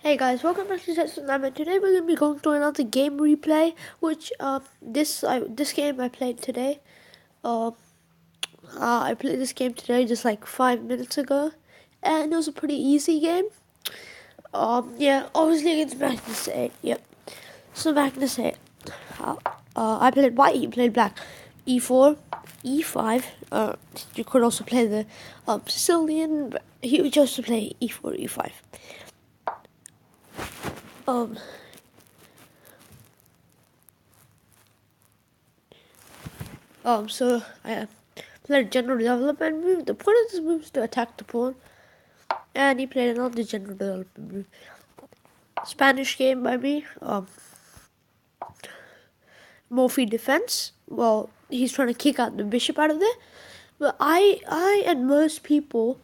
Hey guys, welcome back to ChessWithNaman. Today we're gonna be going through another game replay, which this game I played today. I played this game today just like 5 minutes ago, and it was a pretty easy game. Yeah, obviously against Magnus 8. Yep. So Magnus 8. I played white. He played black. E4, E5. You could also play the Sicilian, but he chose to play E4, E5. So I played a general development move. The point of this move is to attack the pawn, and he played another general development move. Spanish game by me. Morphy defense. Well, he's trying to kick out the bishop out of there, but I and most people,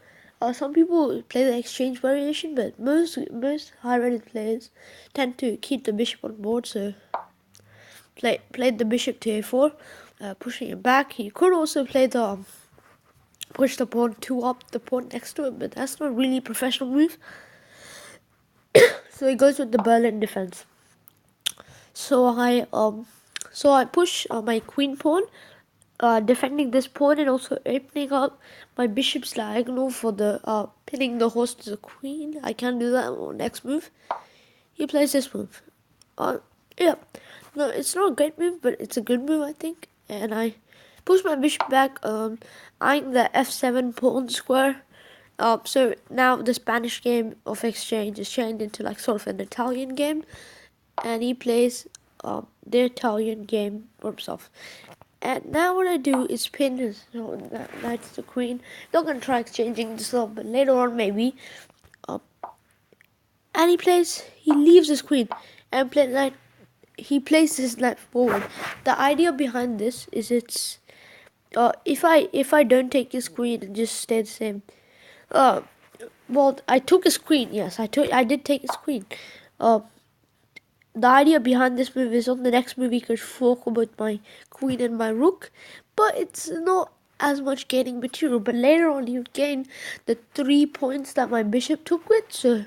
some people play the exchange variation, but most high-rated players tend to keep the bishop on board. So played the bishop to a4, pushing it back. He could also play the push the pawn 2 up the pawn next to it, but that's not really a professional move. So he goes with the Berlin defense. So I push my queen pawn, defending this pawn and also opening up my bishop's diagonal for the pinning the horse to the queen. I can't do that on next move. He plays this move. Yeah, no, it's not a great move, but it's a good move, I think. And I push my bishop back, eyeing the f7 pawn square. So now the Spanish game of exchange is changed into like sort of an Italian game, and he plays the Italian game for himself. And now what I do is pin his knight to the queen. Not gonna try exchanging this love, but later on maybe. And he leaves his queen and play knight. He plays his knight forward. The idea behind this is it's if I don't take his queen and just stay the same. Well, I took his queen. Yes, I did take his queen. The idea behind this move is on the next move he could fork with my queen and my rook, but it's not as much gaining material. But later on he would gain the 3 points that my bishop took with. So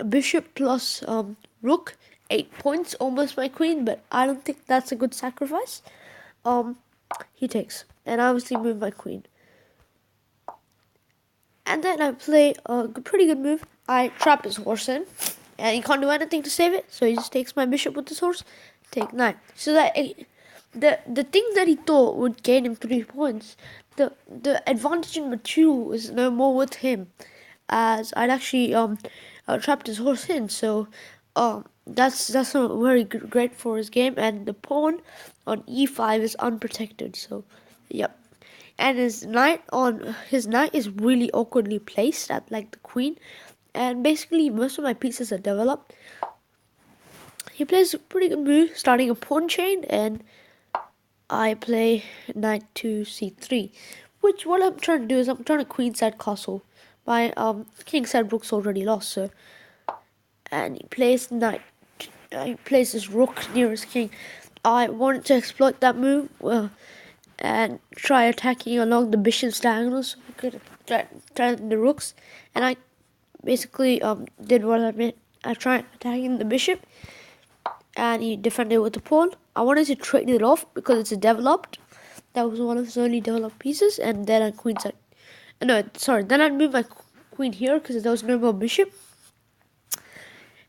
bishop plus rook, 8 points, almost my queen. But I don't think that's a good sacrifice. He takes, and I obviously move my queen. And then I play a pretty good move. I trap his horse in, and he can't do anything to save it, so he just takes my bishop with his horse, take 9. So that the thing that he thought would gain him 3 points, the advantage in material is no more with him, as I'd actually trapped his horse in. So that's not very great for his game, and the pawn on e5 is unprotected. So yep. And his knight is really awkwardly placed at like the queen, and basically most of my pieces are developed. He plays a pretty good move, starting a pawn chain, and I play knight to c3, which what I'm trying to do is I'm trying to queenside castle. My kingside rook's already lost, so and he plays knight. He plays his rook near his king. I wanted to exploit that move. And try attacking along the bishop's diagonal, so I could threaten the rooks. And I basically did what I meant. I tried attacking the bishop, and he defended with the pawn. I wanted to trade it off because it's developed. That was one of his only developed pieces, and then I queenside. No, sorry. Then I moved my queen here because there was no more bishop.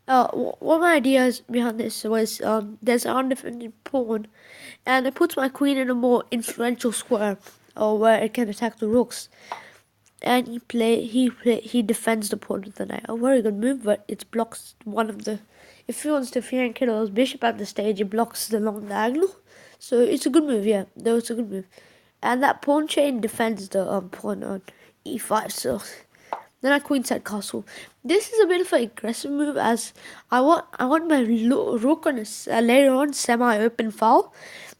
What my ideas behind this was there's an undefended pawn, and it puts my queen in a more influential square, where it can attack the rooks. And he defends the pawn with the knight. A very good move, but it blocks one of the. If he wants to fianchetto his bishop at the stage, it blocks the long diagonal. So it's a good move, yeah. That was a good move, and that pawn chain defends the pawn on e5. So. Then I queenside castle. This is a bit of an aggressive move, as I want my rook on a later on semi-open file,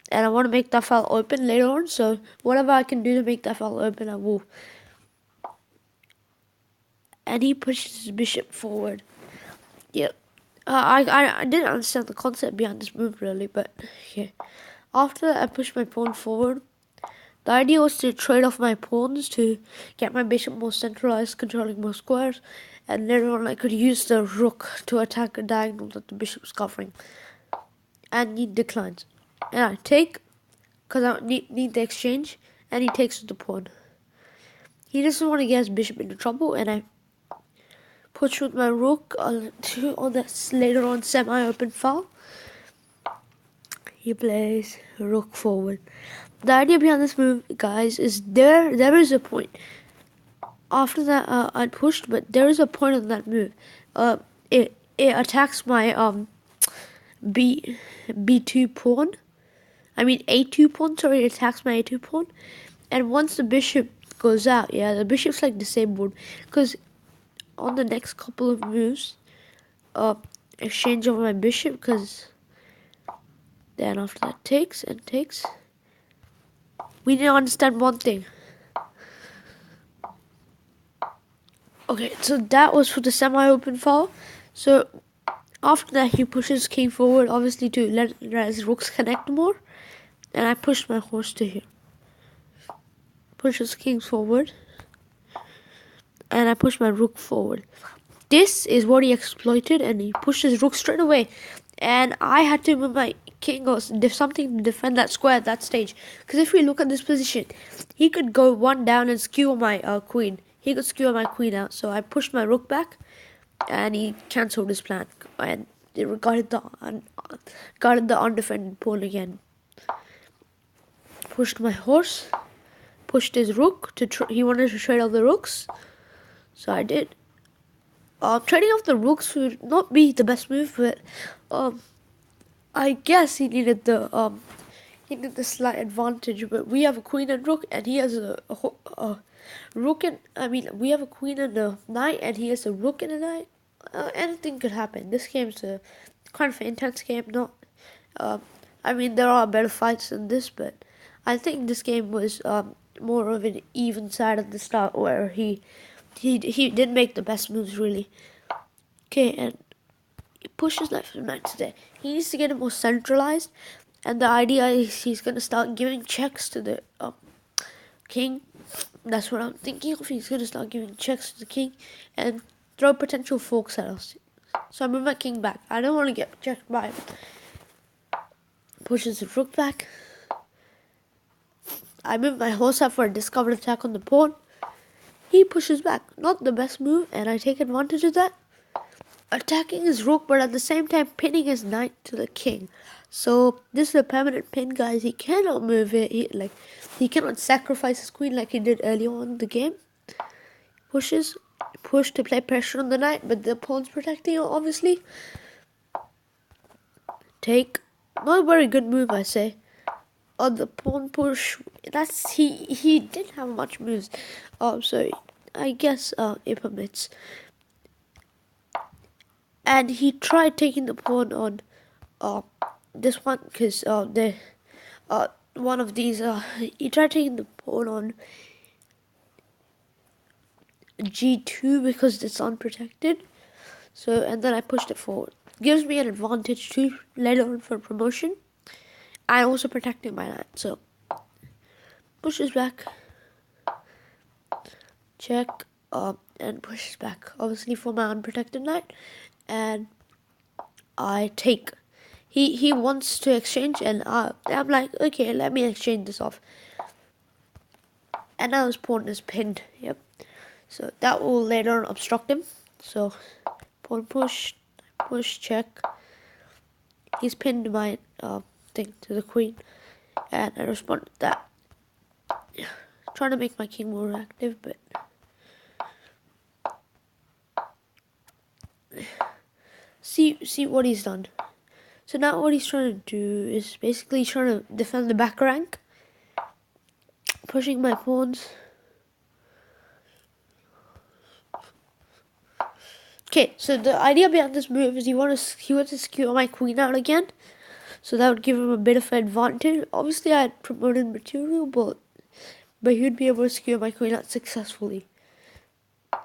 and I want to make that file open later on. So whatever I can do to make that file open, I will. And he pushes his bishop forward. Yeah, I didn't understand the concept behind this move really, but yeah. After that, I pushed my pawn forward. The idea was to trade off my pawns to get my bishop more centralized, controlling more squares, and later on I could use the rook to attack a diagonal that the bishop is covering. And he declines. And I take, because I need the exchange, and he takes with the pawn. He doesn't want to get his bishop into trouble, and I push with my rook on this later on semi-open file. He plays rook forward. The idea behind this move, guys, is there is a point. After that, I pushed, but there is a point on that move. It attacks my b2 pawn. I mean a2 pawn. Sorry, it attacks my a2 pawn. And once the bishop goes out, yeah, the bishop's like disabled, because on the next couple of moves, exchange over my bishop, because then after that takes and takes. We need to understand one thing. Okay, so that was for the semi-open file. So after that, he pushes king forward, obviously to let his rooks connect more. And I pushed my horse to here. Pushes king forward. And I push my rook forward. This is what he exploited, and he pushed his rook straight away. And I had to move my king or something to defend that square at that stage. Because if we look at this position, he could go one down and skewer my queen. He could skewer my queen out. So I pushed my rook back, and he cancelled his plan. And it guarded the undefended pawn again. Pushed my horse. Pushed his rook. He wanted to trade off the rooks. So I did. Trading off the rooks would not be the best move, but I guess he needed the slight advantage. But we have a queen and rook, and he has a rook and we have a queen and a knight, and he has a rook and a knight. Anything could happen. This game's a kind of an intense game. Not, there are better fights than this, but I think this game was more of an even side at the start, where he didn't make the best moves really. Okay, and he pushes knight for knight today. He needs to get it more centralized, and the idea is he's gonna start giving checks to the king. That's what I'm thinking of. He's gonna start giving checks to the king and throw potential forks at us. So I move my king back. I don't want to get checked by him. Pushes the rook back. I move my horse out for a discovered attack on the pawn. He pushes back. Not the best move, and I take advantage of that. Attacking his rook, but at the same time pinning his knight to the king. So this is a permanent pin, guys. He cannot move it. He cannot sacrifice his queen like he did earlier on in the game. Push to play pressure on the knight, but the pawn's protecting it, obviously. Take. Not a very good move, I say. On the pawn push, he didn't have much moves. So I guess it permits. And he tried taking the pawn on this one, because one of these he tried taking the pawn on G2 because it's unprotected. So, and then I pushed it forward. Gives me an advantage too later on for promotion. And also protecting my knight. So pushes back. Check. And pushes back. Obviously for my unprotected knight. And I take. He wants to exchange, and I'm like, okay, let me exchange this off. And now his pawn is pinned. Yep. So that will later on obstruct him. So pawn push, check. He's pinned my thing to the queen, and I respond to that. Trying to make my king more active, but see what he's done. So now what he's trying to do is basically trying to defend the back rank, pushing my pawns. Okay, so the idea behind this move is he wants to skewer my queen out again, so that would give him a bit of an advantage. Obviously, I had promoted material, but he'd be able to skewer my queen out successfully.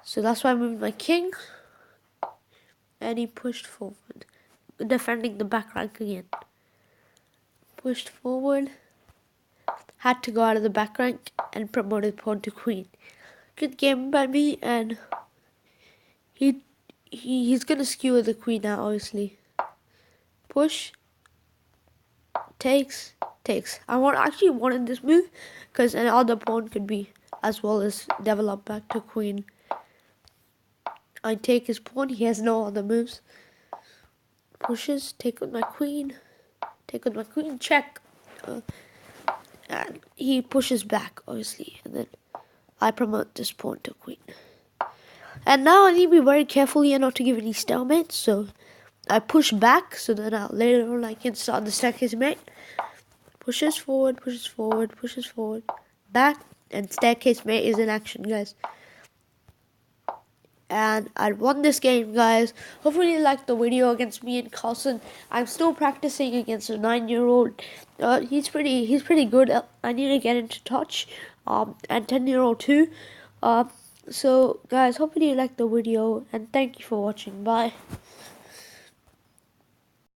So that's why I moved my king, and he pushed forward, defending the back rank again. Pushed forward, had to go out of the back rank, and promoted pawn to queen. Good game by me, and He's gonna skewer the queen now, obviously. Push, takes. I actually wanted this move because another pawn could be as well as develop back to queen. I take his pawn. He has no other moves. Pushes, take with my queen, check. And he pushes back, obviously, and then I promote this pawn to queen. And now I need to be very careful here not to give any stalemate, so I push back so that later on I can start the staircase mate. Pushes forward, back, and staircase mate is in action, guys. And I won this game, guys. Hopefully you liked the video against me and Carlsen. I'm still practicing against a 9-year-old. He's pretty good. I need to get into touch. And 10-year-old too. So guys, hopefully you liked the video, and thank you for watching. Bye.